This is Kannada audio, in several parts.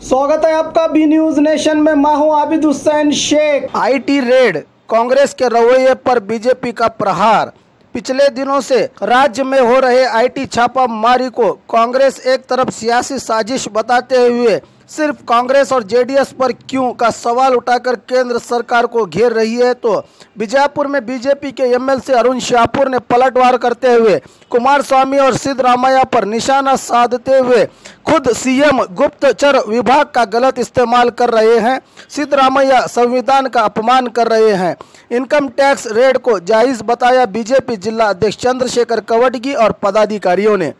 स्वागत है आपका बी न्यूज नेशन में। मैं हूं आबिद हुसैन शेख। आईटी रेड, कांग्रेस के रवैये पर बीजेपी का प्रहार। पिछले दिनों से राज्य में हो रहे आईटी छापामारी को कांग्रेस एक तरफ सियासी साजिश बताते हुए सिर्फ कांग्रेस और जेडीएस पर क्यों का सवाल उठाकर केंद्र सरकार को घेर रही है, तो बीजापुर में बीजेपी के एमएलसी अरुण शाहपुर ने पलटवार करते हुए कुमारस्वामी और सिद्धरामैया पर निशाना साधते हुए खुद सीएम गुप्तचर विभाग का गलत इस्तेमाल कर रहे हैं। सिद्धरामैया संविधान का अपमान कर रहे हैं। इनकम टैक्स रेड को जायज बताया बीजेपी जिला अध्यक्ष चंद्रशेखर कवटगी और पदाधिकारियों ने।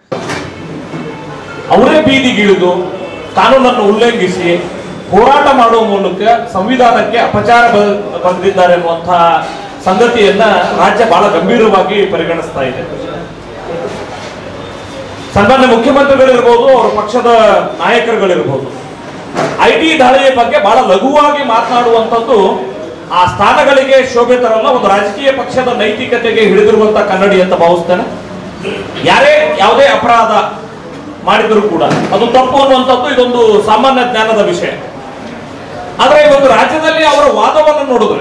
ಕಾನೂನನ್ನು ಉಲ್ಲಂಘಿಸಿ ಹೋರಾಟ ಮಾಡುವ ಮೂಲಕ ಸಂವಿಧಾನಕ್ಕೆ ಅಪಚಾರ ಬರೆದಿದ್ದಾರೆ ಅನ್ನುವಂತಹ ಸಂಗತಿಯನ್ನ ರಾಜ್ಯ ಬಹಳ ಗಂಭೀರವಾಗಿ ಪರಿಗಣಿಸ್ತಾ ಇದೆ। ಸನ್ಮಾನ್ಯ ಮುಖ್ಯಮಂತ್ರಿಗಳಿರಬಹುದು, ಅವರ ಪಕ್ಷದ ನಾಯಕರುಗಳಿರಬಹುದು, ಐಟಿ ದಾಳಿಯ ಬಗ್ಗೆ ಬಹಳ ಲಘುವಾಗಿ ಮಾತನಾಡುವಂತದ್ದು ಆ ಸ್ಥಾನಗಳಿಗೆ ಶೋಭೆ ತರಲ್ಲ, ಒಂದು ರಾಜಕೀಯ ಪಕ್ಷದ ನೈತಿಕತೆಗೆ ಹಿಡಿದಿರುವಂತಹ ಕನ್ನಡಿ ಅಂತ ಭಾವಿಸ್ತೇನೆ। ಯಾರೇ ಯಾವುದೇ ಅಪರಾಧ ಮಾಡಿದ್ರು ಕೂಡ ಅದು ತಪ್ಪು ಅನ್ನುವಂಥದ್ದು ಇದೊಂದು ಸಾಮಾನ್ಯ ಜ್ಞಾನದ ವಿಷಯ। ಆದ್ರೆ ಇವತ್ತು ರಾಜ್ಯದಲ್ಲಿ ಅವರ ವಾದವನ್ನು ನೋಡಿದ್ರೆ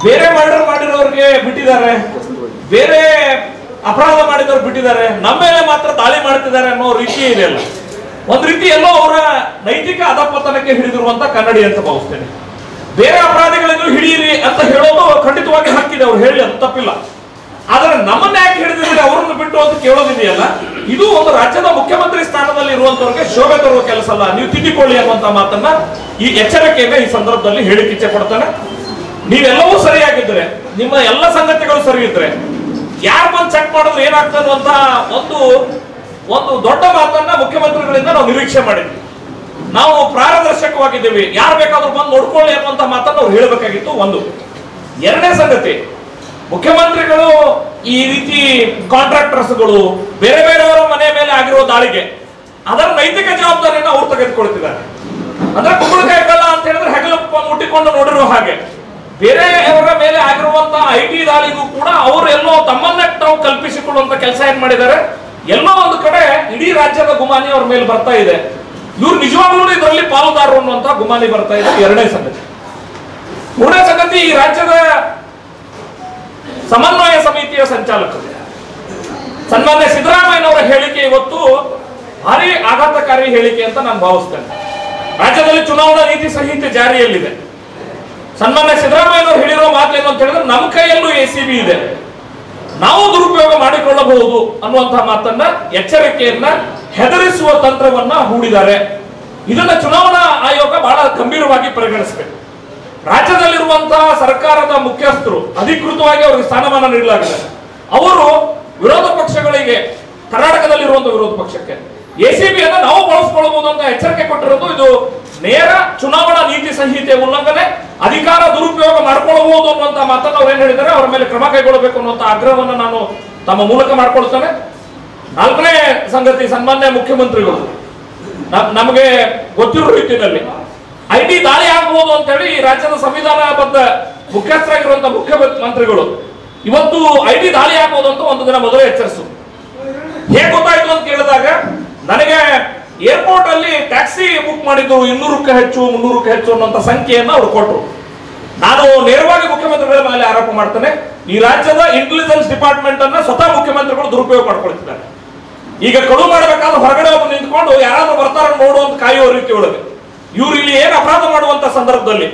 ಬೇರೆ ಮರ್ಡರ್ ಮಾಡಿರೋರಿಗೆ ಬಿಟ್ಟಿದ್ದಾರೆ, ಬೇರೆ ಅಪರಾಧ ಮಾಡಿದವರು ಬಿಟ್ಟಿದ್ದಾರೆ, ನಮ್ಮ ಮೇಲೆ ಮಾತ್ರ ದಾಳಿ ಮಾಡ್ತಿದ್ದಾರೆ ಅನ್ನೋ ರೀತಿ ಇದೆಯಲ್ಲ, ಒಂದ್ ರೀತಿ ಎಲ್ಲೋ ಅವರ ನೈತಿಕ ಅಧಪತನಕ್ಕೆ ಹಿಡಿದಿರುವಂತ ಕನ್ನಡಿ ಅಂತ ಭಾವಿಸ್ತೇನೆ। ಬೇರೆ ಅಪರಾಧಿಗಳಿಗೂ ಹಿಡಿಯಿರಿ ಅಂತ ಹೇಳೋದು ಖಂಡಿತವಾಗಿ ಹಕ್ಕಿದೆ, ಅವ್ರು ಹೇಳಿ ಅದು ತಪ್ಪಿಲ್ಲ। ಆದ್ರೆ ನಮ್ಮನ್ನ ಯಾಕೆ ಹಿಡಿದಿದ್ರೆ ಅವರನ್ನು ಬಿಟ್ಟು ಅಂತ ಕೇಳೋದಿದೆಯಲ್ಲ, ಇದು ಒಂದು ರಾಜ್ಯದ ಮುಖ್ಯಮಂತ್ರಿ ಸ್ಥಾನದಲ್ಲಿ ಇರುವಂತವ್ರಿಗೆ ಶೋಭೆ ತರುವ ಕೆಲಸ ಅಲ್ಲ, ನೀವು ತಿದ್ದಿಕೊಳ್ಳಿ ಅನ್ನುವಂತ ಮಾತನ್ನ ಈ ಎಚ್ಚರಿಕೆಯಿಂದ ಈ ಸಂದರ್ಭದಲ್ಲಿ ಹೇಳಿಕ್ಕೆ ಇಚ್ಛೆ ಪಡ್ತಾನೆ। ನೀವೆಲ್ಲವೂ ಸರಿಯಾಗಿದ್ರೆ, ನಿಮ್ಮ ಎಲ್ಲ ಸಂಗತಿಗಳು ಸರಿ ಇದ್ರೆ ಯಾರು ಬಂದು ಚೆಕ್ ಮಾಡಿದ್ರೆ ಏನಾಗ್ತದೆ ಅನ್ನುವಂತ ಒಂದು ದೊಡ್ಡ ಮಾತನ್ನ ಮುಖ್ಯಮಂತ್ರಿಗಳಿಂದ ನಾವು ನಿರೀಕ್ಷೆ ಮಾಡಿದ್ವಿ। ನಾವು ಪಾರದರ್ಶಕವಾಗಿದ್ದೀವಿ, ಯಾರು ಬೇಕಾದ್ರೂ ಬಂದು ನೋಡ್ಕೊಳ್ಳಿ ಅನ್ನುವಂತ ಮಾತನ್ನ ಅವ್ರು ಹೇಳಬೇಕಾಗಿತ್ತು। ಒಂದು ಎರಡನೇ ಸಂಗತಿ, ಮುಖ್ಯಮಂತ್ರಿಗಳು ಈ ರೀತಿ ಕಾಂಟ್ರಾಕ್ಟರ್ಸ್ಗಳು ಬೇರೆ ಬೇರೆಯವರ ಮನೆ ಮೇಲೆ ಆಗಿರುವ ದಾಳಿಗೆ ಅದರ ನೈತಿಕ ಜವಾಬ್ದಾರಿಯನ್ನು ಅವರು ತೆಗೆದುಕೊಳ್ತಿದ್ದಾರೆ। ಅಂದ್ರೆ ಕುಂಬಳಕಾಯಿ ಕಳ್ಳ ಅಂತ ಹೇಳಿದ್ರೆ ಹೆಗಲು ಮುಟ್ಟಿಕೊಂಡು ನೋಡಿರುವ ಹಾಗೆ ಬೇರೆಯವರ ಮೇಲೆ ಆಗಿರುವಂತಹ ಐಟಿ ದಾಳಿಗೂ ಕೂಡ ಅವರು ಎಲ್ಲೋ ತಮ್ಮನ್ನೇ ತಾವು ಕಲ್ಪಿಸಿಕೊಳ್ಳುವಂತ ಕೆಲಸ ಏನ್ ಮಾಡಿದ್ದಾರೆ, ಎಲ್ಲೋ ಒಂದು ಕಡೆ ಇಡೀ ರಾಜ್ಯದ ಗುಮಾನಿ ಅವ್ರ ಮೇಲೆ ಬರ್ತಾ ಇದೆ, ಇವ್ರು ನಿಜವಾಗ್ಲೂ ಇದರಲ್ಲಿ ಪಾಲುದಾರರು ಅನ್ನುವಂತ ಗುಮಾನಿ ಬರ್ತಾ ಇದೆ। ಎರಡನೇ ಸಂಗತಿ। ಮೂರನೇ ಸಂಗತಿ, ಈ ರಾಜ್ಯದ ಸಮನ್ವಯ ಸಮಿತಿಯ ಸಂಚಾಲಕರು ಸನ್ಮಾನ್ಯ ಸಿದ್ದರಾಮಯ್ಯನವರ ಹೇಳಿಕೆ ಇವತ್ತು ಭಾರಿ ಆಘಾತಕಾರಿ ಹೇಳಿಕೆ ಅಂತ ನಾನು ಭಾವಿಸ್ತೇನೆ। ರಾಜ್ಯದಲ್ಲಿ ಚುನಾವಣಾ ನೀತಿ ಸಂಹಿತೆ ಜಾರಿಯಲ್ಲಿದೆ, ಸನ್ಮಾನ್ಯ ಸಿದ್ದರಾಮಯ್ಯನವರು ಹೇಳಿರೋ ಮಾತೇನು ಅಂತ ಹೇಳಿದ್ರೆ ನಮ್ಮ ಕೈಯಲ್ಲೂ ಎಸಿಬಿ ಇದೆ, ನಾವು ದುರುಪಯೋಗ ಮಾಡಿಕೊಳ್ಳಬಹುದು ಅನ್ನುವಂತಹ ಮಾತನ್ನ ಎಚ್ಚರಿಕೆಯನ್ನ ಹೆದರಿಸುವ ತಂತ್ರವನ್ನ ಹೂಡಿದ್ದಾರೆ। ಇದನ್ನ ಚುನಾವಣಾ ಆಯೋಗ ಬಹಳ ಗಂಭೀರವಾಗಿ ಪರಿಗಣಿಸಬೇಕು। ರಾಜ್ಯದಲ್ಲಿರುವಂತಹ ಸರ್ಕಾರದ ಮುಖ್ಯಸ್ಥರು ಅಧಿಕೃತವಾಗಿ ಅವರಿಗೆ ಸ್ಥಾನಮಾನ ನೀಡಲಾಗಿದೆ, ಅವರು ವಿರೋಧ ಪಕ್ಷಗಳಿಗೆ, ಕರ್ನಾಟಕದಲ್ಲಿರುವಂತಹ ವಿರೋಧ ಪಕ್ಷಕ್ಕೆ ಎಸಿಬಿಯನ್ನ ನಾವು ಬಳಸಿಕೊಳ್ಳಬಹುದು ಅಂತ ಎಚ್ಚರಿಕೆ ಕೊಟ್ಟಿರೋದು ಇದು ನೇರ ಚುನಾವಣಾ ನೀತಿ ಸಂಹಿತೆ ಉಲ್ಲಂಘನೆ, ಅಧಿಕಾರ ದುರುಪಯೋಗ ಮಾಡಿಕೊಳ್ಳಬಹುದು ಅನ್ನುವಂತಹ ಮಾತನ್ನು ಅವ್ರು ಏನ್ ಹೇಳಿದ್ದಾರೆ, ಅವರ ಮೇಲೆ ಕ್ರಮ ಕೈಗೊಳ್ಳಬೇಕು ಅನ್ನುವಂತ ಆಗ್ರಹವನ್ನು ನಾನು ತಮ್ಮ ಮೂಲಕ ಮಾಡ್ಕೊಳ್ತೇನೆ। ನಾಲ್ಕನೇ ಸಂಗತಿ, ಸನ್ಮಾನ್ಯ ಮುಖ್ಯಮಂತ್ರಿಗಳು ನಮಗೆ ಗೊತ್ತಿರುವ ರೀತಿಯಲ್ಲಿ ಐಟಿ ದಾಳಿ ಆಗಬಹುದು ಅಂತ ಹೇಳಿ ರಾಜ್ಯದ ಸಂವಿಧಾನಬದ್ಧ ಮುಖ್ಯಸ್ಥರಾಗಿರುವಂತಹ ಮುಖ್ಯಮಂತ್ರಿಗಳು ಇವತ್ತು ಐಟಿ ದಾಳಿ ಆಗಬಹುದು ಅಂತ ಒಂದು ದಿನ ಮೊದಲೇ ಎಚ್ಚರಿಸು। ಹೇಗೆ ಗೊತ್ತಾಯ್ತು ಅಂತ ಕೇಳಿದಾಗ, ನನಗೆ ಏರ್ಪೋರ್ಟ್ ಅಲ್ಲಿ ಟ್ಯಾಕ್ಸಿ ಬುಕ್ ಮಾಡಿದ್ದು 200ಕ್ಕೆ ಹೆಚ್ಚು 300ಕ್ಕೆ ಹೆಚ್ಚು ಅನ್ನುವಂತ ಸಂಖ್ಯೆಯನ್ನ ಅವ್ರು ಕೊಟ್ಟರು। ನಾನು ನೇರವಾಗಿ ಮುಖ್ಯಮಂತ್ರಿಗಳ ಮೇಲೆ ಆರೋಪ ಮಾಡ್ತೇನೆ, ಈ ರಾಜ್ಯದ ಇಂಟೆಲಿಜೆನ್ಸ್ ಡಿಪಾರ್ಟ್ಮೆಂಟ್ ಅನ್ನ ಸ್ವತಃ ಮುಖ್ಯಮಂತ್ರಿಗಳು ದುರುಪಯೋಗ ಮಾಡ್ಕೊಳ್ತಿದ್ದಾರೆ। ಈಗ ಕಳು ಮಾಡಬೇಕಾದ್ರೆ ಹೊರಗಡೆ ಒಬ್ಬ ನಿಂತ್ಕೊಂಡು ಯಾರಾದ್ರೂ ಬರ್ತಾರ ನೋಡುವಂತ ಕಾಯುವ ರೀತಿ ಒಳಗೆ ಇವ್ರು ಇಲ್ಲಿ ಏನು ಅಪರಾಧ ಮಾಡುವಂತ ಸಂದರ್ಭದಲ್ಲಿ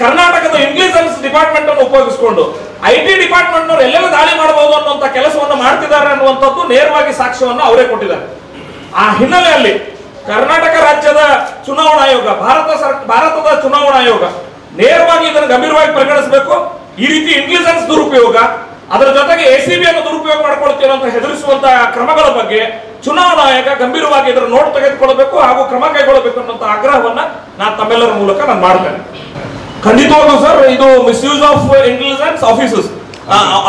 ಕರ್ನಾಟಕದ ಇಂಟೆಲಿಜೆನ್ಸ್ ಡಿಪಾರ್ಟ್ಮೆಂಟ್ ಅನ್ನು ಉಪಯೋಗಿಸಿಕೊಂಡು ಐಟಿ ಡಿಪಾರ್ಟ್ಮೆಂಟ್ ನವರು ಎಲ್ಲೆಲ್ಲ ದಾಳಿ ಮಾಡಬಹುದು ಅನ್ನುವಂತ ಕೆಲಸವನ್ನು ಮಾಡ್ತಿದ್ದಾರೆ ಅನ್ನುವಂಥದ್ದು ನೇರವಾಗಿ ಸಾಕ್ಷ್ಯವನ್ನು ಅವರೇ ಕೊಟ್ಟಿದ್ದಾರೆ। ಆ ಹಿನ್ನೆಲೆಯಲ್ಲಿ ಕರ್ನಾಟಕ ರಾಜ್ಯದ ಚುನಾವಣಾ ಆಯೋಗ, ಭಾರತದ ಚುನಾವಣಾ ಆಯೋಗ ನೇರವಾಗಿ ಇದನ್ನು ಗಂಭೀರವಾಗಿ ಪರಿಗಣಿಸಬೇಕು। ಈ ರೀತಿ ಇಂಟೆಲಿಜೆನ್ಸ್ ದುರುಪಯೋಗ, ಅದರ ಜೊತೆಗೆ ಎಸಿಬಿ ಅನ್ನು ದುರುಪಯೋಗ ಮಾಡ್ಕೊಳ್ತೀರ ಅಂತ ಹೆದರಿಸುವಂತಹ ಕ್ರಮಗಳ ಬಗ್ಗೆ ಚುನಾವಣಾ ಆಯೋಗ ಗಂಭೀರವಾಗಿ ಇದರ ನೋಟ್ ತೆಗೆದುಕೊಳ್ಳಬೇಕು ಹಾಗೂ ಕ್ರಮ ಕೈಗೊಳ್ಳಬೇಕು ಅನ್ನುವಂತ ಆಗ್ರಹವನ್ನ ನಾನು ತಮ್ಮೆಲ್ಲರ ಮೂಲಕ ನಾನು ಮಾಡ್ತೇನೆ। ಖಂಡಿತವಾಗ್ಲೂ ಸರ್, ಇದು ಮಿಸ್ಯೂಸ್ ಆಫ್ ಇಂಟೆಲಿಜೆನ್ಸ್ ಆಫೀಸರ್ಸ್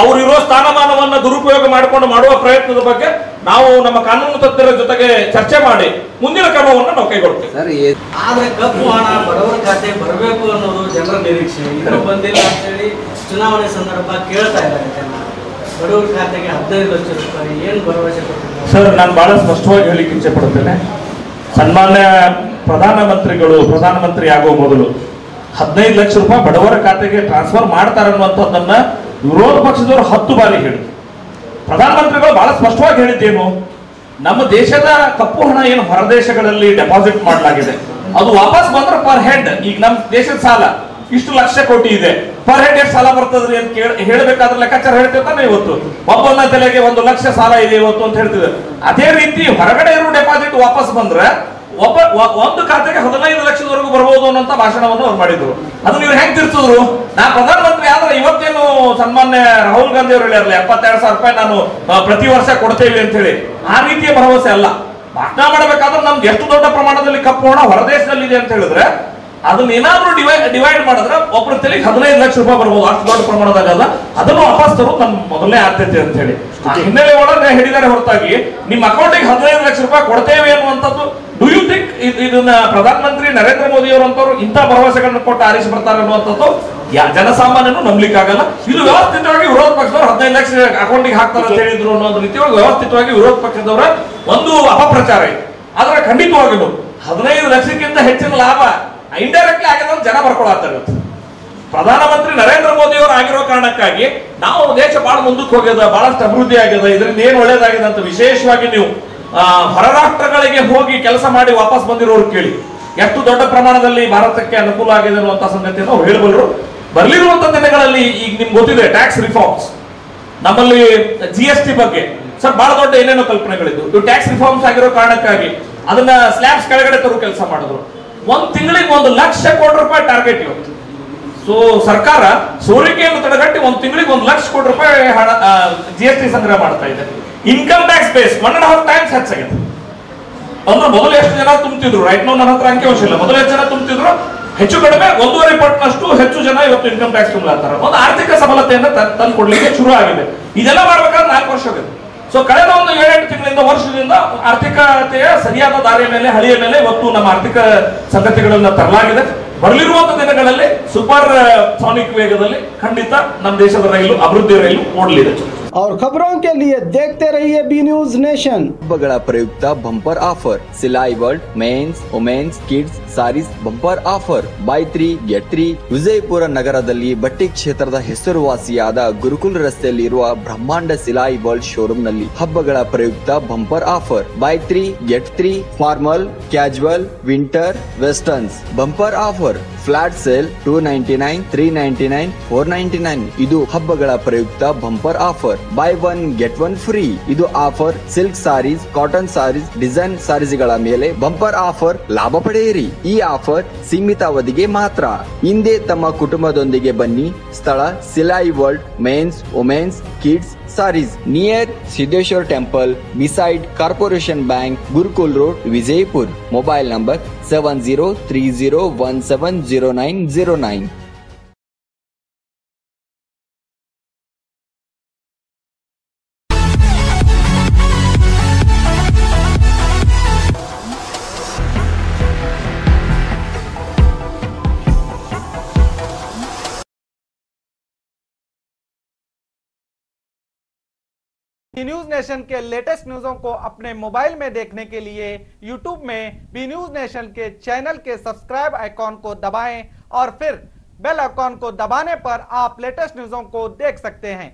ಅವರು ಇರುವ ಸ್ಥಾನಮಾನವನ್ನ ದುರುಪಯೋಗ ಮಾಡಿಕೊಂಡು ಮಾಡುವ ಪ್ರಯತ್ನದ ಬಗ್ಗೆ ನಾವು ನಮ್ಮ ಕಾನೂನು ತಜ್ಞರ ಜೊತೆಗೆ ಚರ್ಚೆ ಮಾಡಿ ಮುಂದಿನ ಕ್ರಮವನ್ನು ನಾವು ಕೈಗೊಳ್ತೇವೆ। ಆದ್ರೆ ಕಪ್ಪು ಹಣ ಬಡವರ ಖಾತೆ ಬರಬೇಕು ಅನ್ನೋದು ಜನರ ನಿರೀಕ್ಷೆ, ಇನ್ನೂ ಬಂದಿಲ್ಲ ಅಂತ ಹೇಳಿ ಚುನಾವಣೆ ಸಂದರ್ಭ ಕೇಳ್ತಾ ಇದ್ದಾರೆ ಜನ। ಬಡವರ ಖಾತೆಗೆ 15 ಲಕ್ಷ ರೂಪಾಯಿ ಏನು ಭರವಸೆ ಕೊಟ್ಟಿದ್ದಾರೆ ಸರ್? ನಾನು ಬಹಳ ಸ್ಪಷ್ಟವಾಗಿ ಹೇಳಿಕ್ಕೆ ಇಚ್ಛೆ ಪಡ್ತೇನೆ, ಸನ್ಮಾನ್ಯ ಪ್ರಧಾನಮಂತ್ರಿ ಆಗೋ ಮೊದಲು 15 ಲಕ್ಷ ರೂಪಾಯಿ ಬಡವರ ಖಾತೆಗೆ ಟ್ರಾನ್ಸ್ಫರ್ ಮಾಡ್ತಾರೆ ಅನ್ನುವಂಥದ್ದನ್ನ ವಿರೋಧ ಪಕ್ಷದವರು 10 ಬಾರಿ ಹೇಳಿದ್ರು. ಪ್ರಧಾನಮಂತ್ರಿಗಳು ಬಹಳ ಸ್ಪಷ್ಟವಾಗಿ ಹೇಳಿದ್ದೇನು, ನಮ್ಮ ದೇಶದ ಕಪ್ಪು ಹಣ ಏನು ಹೊರದೇಶಗಳಲ್ಲಿ ಡೆಪಾಸಿಟ್ ಮಾಡಲಾಗಿದೆ ಅದು ವಾಪಸ್ ಬಂದ್ರೆ ಪರ್ ಹೆಡ್, ಈಗ ನಮ್ಮ ದೇಶದ ಸಾಲ ಇಷ್ಟು ಲಕ್ಷ ಕೋಟಿ ಇದೆ, ಪರ್ ಹೆಡ್ ಎಷ್ಟು ಸಾಲ ಬರ್ತದ್ರಿ ಅಂತ ಹೇಳಬೇಕಾದ್ರೆ ಲೆಕ್ಕಾಚಾರ ಹೇಳ್ತಿರ್ತಾನೆ. ಇವತ್ತು ಒಬ್ಬನ ತಲೆಗೆ 1 ಲಕ್ಷ ಸಾಲ ಇದೆ ಇವತ್ತು ಅಂತ ಹೇಳ್ತಿದ್ರು. ಅದೇ ರೀತಿ ಹೊರಗಡೆ ಇರೋ ಡೆಪಾಸಿಟ್ ವಾಪಸ್ ಬಂದ್ರೆ ಒಂದು ಖಾತೆಗೆ 15 ಲಕ್ಷದವರೆಗೂ ಬರ್ಬೋದು ಅನ್ನೋಂತ ಭಾಷಣವನ್ನು ಅವ್ರು ಮಾಡಿದ್ರು. ಅದನ್ನ ಇವ್ರು ಹೆಂಗ್ ತಿರ್ಸಿದ್ರು, ನಾ ಪ್ರಧಾನಮಂತ್ರಿ ಆದ್ರೆ ಇವತ್ತೇನು ಸನ್ಮಾನ್ಯ ರಾಹುಲ್ ಗಾಂಧಿ ಅವರು ಹೇಳಿರಲ್ಲ 72,000 ರೂಪಾಯಿ ನಾನು ಪ್ರತಿ ವರ್ಷ ಕೊಡ್ತೇವೆ ಅಂತ ಹೇಳಿ, ಆ ರೀತಿಯ ಭರವಸೆ ಅಲ್ಲ. ಭಾಷಣ ಮಾಡಬೇಕಾದ್ರೆ ನಮ್ಗೆ ಎಷ್ಟು ದೊಡ್ಡ ಪ್ರಮಾಣದಲ್ಲಿ ಕಪ್ಪು ಹಣ ಹೊರದೇಶದಲ್ಲಿ ಇದೆ ಅಂತ ಹೇಳಿದ್ರೆ ಅದನ್ನ ಏನಾದ್ರೂ ಡಿವೈಡ್ ಮಾಡಿದ್ರೆ ಒಬ್ಬರ ತಲೆಗೆ 15 ಲಕ್ಷ ರೂಪಾಯಿ ಬರ್ಬೋದು, ಅಷ್ಟು ದೊಡ್ಡ ಪ್ರಮಾಣದಾಗಲ್ಲ. ಅದನ್ನು ವಾಪಸ್ ತರೋದು ನಮ್ಮ ಮೊದಲನೇ ಆದ್ಯತೆ ಅಂತ ಹೇಳಿ ಆ ಹಿನ್ನೆಲೆ ಒಳಗೆ ಹೇಳಿದ್ದಾರೆ ಹೊರತಾಗಿ ನಿಮ್ಮ ಅಕೌಂಟಿಗೆ 15 ಲಕ್ಷ ರೂಪಾಯಿ ಕೊಡ್ತೇವೆ ಅನ್ನುವಂಥದ್ದು, ಡೂ ಯು ಥಿಂಕ್ ಇದನ್ನ ಪ್ರಧಾನಮಂತ್ರಿ ನರೇಂದ್ರ ಮೋದಿ ಅವರಂತವ್ರು ಇಂಥ ಭರವಸೆಗಳನ್ನು ಕೊಟ್ಟು ಆರಿಸಿ ಬರ್ತಾರೆ ಅನ್ನುವಂಥದ್ದು ಜನಸಾಮಾನ್ಯನು ನಂಬಲಿಕ್ಕಾಗಲ್ಲ. ಇದು ವ್ಯವಸ್ಥಿತವಾಗಿ ವಿರೋಧ ಪಕ್ಷದವರು 15 ಲಕ್ಷ ಅಕೌಂಟಿಗೆ ಹಾಕ್ತಾರೆ ಅಂತ ಹೇಳಿದ್ರು ಅನ್ನೋದು ರೀತಿಯಾಗಿ ವ್ಯವಸ್ಥಿತವಾಗಿ ವಿರೋಧ ಪಕ್ಷದವರ ಒಂದು ಅಪಪ್ರಚಾರ ಇದೆ. ಆದ್ರೆ ಖಂಡಿತವಾಗಿಯೂ 15 ಲಕ್ಷಕ್ಕಿಂತ ಹೆಚ್ಚಿನ ಲಾಭ ಇಂಡೈರೆಕ್ಟ್ಲಿ ಆಗಿದೆ ಅಂತ ಜನ ಬರ್ಕೊಳತ್ತಾರೆ. ಪ್ರಧಾನಮಂತ್ರಿ ನರೇಂದ್ರ ಮೋದಿ ಅವರು ಆಗಿರೋ ಕಾರಣಕ್ಕಾಗಿ ನಾವು ದೇಶ ಬಹಳ ಮುಂದಕ್ಕೆ ಹೋಗ್ಯದ, ಬಹಳಷ್ಟು ಅಭಿವೃದ್ಧಿ ಆಗಿದೆ, ಇದರಿಂದ ಏನ್ ಒಳ್ಳೇದಾಗಿದೆ ಅಂತ ವಿಶೇಷವಾಗಿ ನೀವು ಹೊರ ರಾಷ್ಟ್ರಗಳಿಗೆ ಹೋಗಿ ಕೆಲಸ ಮಾಡಿ ವಾಪಸ್ ಬಂದಿರೋರು ಕೇಳಿ ಎಷ್ಟು ದೊಡ್ಡ ಪ್ರಮಾಣದಲ್ಲಿ ಭಾರತಕ್ಕೆ ಅನುಕೂಲ ಆಗಿದೆ ಅನ್ನುವಂತ ಸಂಗತಿಯನ್ನು ಅವ್ರು ಹೇಳಬಲ್ಲರು. ಬರ್ಲಿರುವಂತ ದಿನಗಳಲ್ಲಿ ಈಗ ನಿಮ್ಗೆ ಗೊತ್ತಿದೆ ಟ್ಯಾಕ್ಸ್ ರಿಫಾರ್ಮ್ಸ್, ನಮ್ಮಲ್ಲಿ GST ಬಗ್ಗೆ ಸರ್ ಬಹಳ ದೊಡ್ಡ ಏನೇನೋ ಕಲ್ಪನೆಗಳಿದ್ದು. ಇವು ಟ್ಯಾಕ್ಸ್ ರಿಫಾರ್ಮ್ಸ್ ಆಗಿರೋ ಕಾರಣಕ್ಕಾಗಿ ಅದನ್ನ ಸ್ಲ್ಯಾಬ್ಸ್ ಕೆಳಗಡೆ ತರೋ ಕೆಲಸ ಮಾಡಿದ್ರು. ಒಂದ್ ತಿಂಗಳಿಗೆ 1 ಲಕ್ಷ ಕೋಟಿ ರೂಪಾಯಿ ಟಾರ್ಗೆಟ್ ಇವತ್ತು. ಸೊ ಸರ್ಕಾರ ಸೋರಿಕೆಯನ್ನು ತಡೆಗಟ್ಟಿ ಒಂದ್ ತಿಂಗಳಿಗೆ 1 ಲಕ್ಷ ಕೋಟಿ ರೂಪಾಯಿ ಹಣ GST ಸಂಗ್ರಹ ಮಾಡ್ತಾ ಇದೆ. ಇನ್ಕಮ್ ಟ್ಯಾಕ್ಸ್ ಬೇಸ್ 1.5 ಟೈಮ್ಸ್ ಹೆಚ್ಚಾಗಿದೆ. ಅಂದ್ರೆ ಮೊದಲು ಎಷ್ಟು ಜನ ತುಂಬ್ತಿದ್ರು, ರೈಟ್ ನಾವು ನನ್ನ ಹತ್ರ ಅಂಕಿ ಇಲ್ಲ, ಮೊದಲು ಎಷ್ಟು ಜನ ತುಂಬ್ತಿದ್ರು, ಹೆಚ್ಚು ಕಡಿಮೆ 1.5 ಪಟ್ಟಿನಷ್ಟು ಹೆಚ್ಚು ಜನ ಇವತ್ತು ಇನ್ಕಮ್ ಟ್ಯಾಕ್ಸ್ ತುಂಬಲಾಗ್ತಾರೆ. ಒಂದು ಆರ್ಥಿಕ ಸಬಲತೆಯನ್ನು ತಂದು ಕೊಡ್ಲಿಕ್ಕೆ ಶುರು ಆಗಿದೆ. ಇದೆಲ್ಲ ಮಾಡ್ಬೇಕಾದ್ರೆ 4 ವರ್ಷ ಆಗಿದೆ. ಸೊ ಕಳೆದ ಒಂದು 7-8 ತಿಂಗಳಿಂದ ವರ್ಷದಿಂದ ಆರ್ಥಿಕತೆಯ ಸರಿಯಾದ ದಾರಿಯ ಮೇಲೆ ಹಳಿಯ ಮೇಲೆ ಇವತ್ತು ನಮ್ಮ ಆರ್ಥಿಕ ಸಂಗತಿಗಳನ್ನ ತರಲಾಗಿದೆ. ಬರಲಿರುವಂತ ದಿನಗಳಲ್ಲಿ ಸೂಪರ್ ಸಾನಿಕ್ ವೇಗದಲ್ಲಿ ಖಂಡಿತ ನಮ್ಮ ದೇಶದ ರೈಲು ಅಭಿವೃದ್ಧಿ ರೈಲು ಓಡಲಿದೆ. और खबरों के लिए देखते रहिए बी न्यूज नेशन। ಹಬ್ಬಗಳ ಪ್ರಯುಕ್ತ bumper offer, Silai world men's women's kids saris bumper offer, buy 3 get 3. Vijayapura ನಗರದಲ್ಲಿ ಬಟ್ಟೆ ಕ್ಷೇತ್ರದ ಹೆಸರುವಾಸಿಯಾದ ಗುರುಕುಲ್ ರಸ್ತೆಯಲ್ಲಿರುವ ಬ್ರಹ್ಮಾಂಡ ಸಿಲಾಯಿ ವರ್ಲ್ಡ್ ಶೋರೂಮ್ ನಲ್ಲಿ ಹಬ್ಬಗಳ ಪ್ರಯುಕ್ತ bumper offer, buy 3 get 3. Formal, casual, winter, westerns bumper offer, flat sale 299, 399, 499. ಇದು ಹಬ್ಬಗಳ ಪ್ರಯುಕ್ತ bumper offer. Buy 1 get 1 free. ಇದು offer silk saris, cotton saris, design ಸಾರೀಸ್ಗಳ ಮೇಲೆ ಬಂಪರ್ ಆಫರ್ ಲಾಭ ಪಡೆಯಿರಿ. ಈ ಆಫರ್ ಸೀಮಿತ ಅವಧಿಗೆ ಮಾತ್ರ. ಹಿಂದೆ ತಮ್ಮ ಕುಟುಂಬದೊಂದಿಗೆ ಬನ್ನಿ. ಸ್ಥಳ Silai world men's women's kids saris, near Siddheshwar temple, beside corporation bank, Gurukul road, Vijayapur. Mobile number 7030170909. B news nation के लेटेस्ट न्यूज़ों को अपने मोबाइल में देखने के लिए यूट्यूब में बी न्यूज नेशन के चैनल के सब्सक्राइब आइकॉन को दबाएं और फिर बेल आइकॉन को दबाने पर आप लेटेस्ट न्यूज़ों को देख सकते हैं।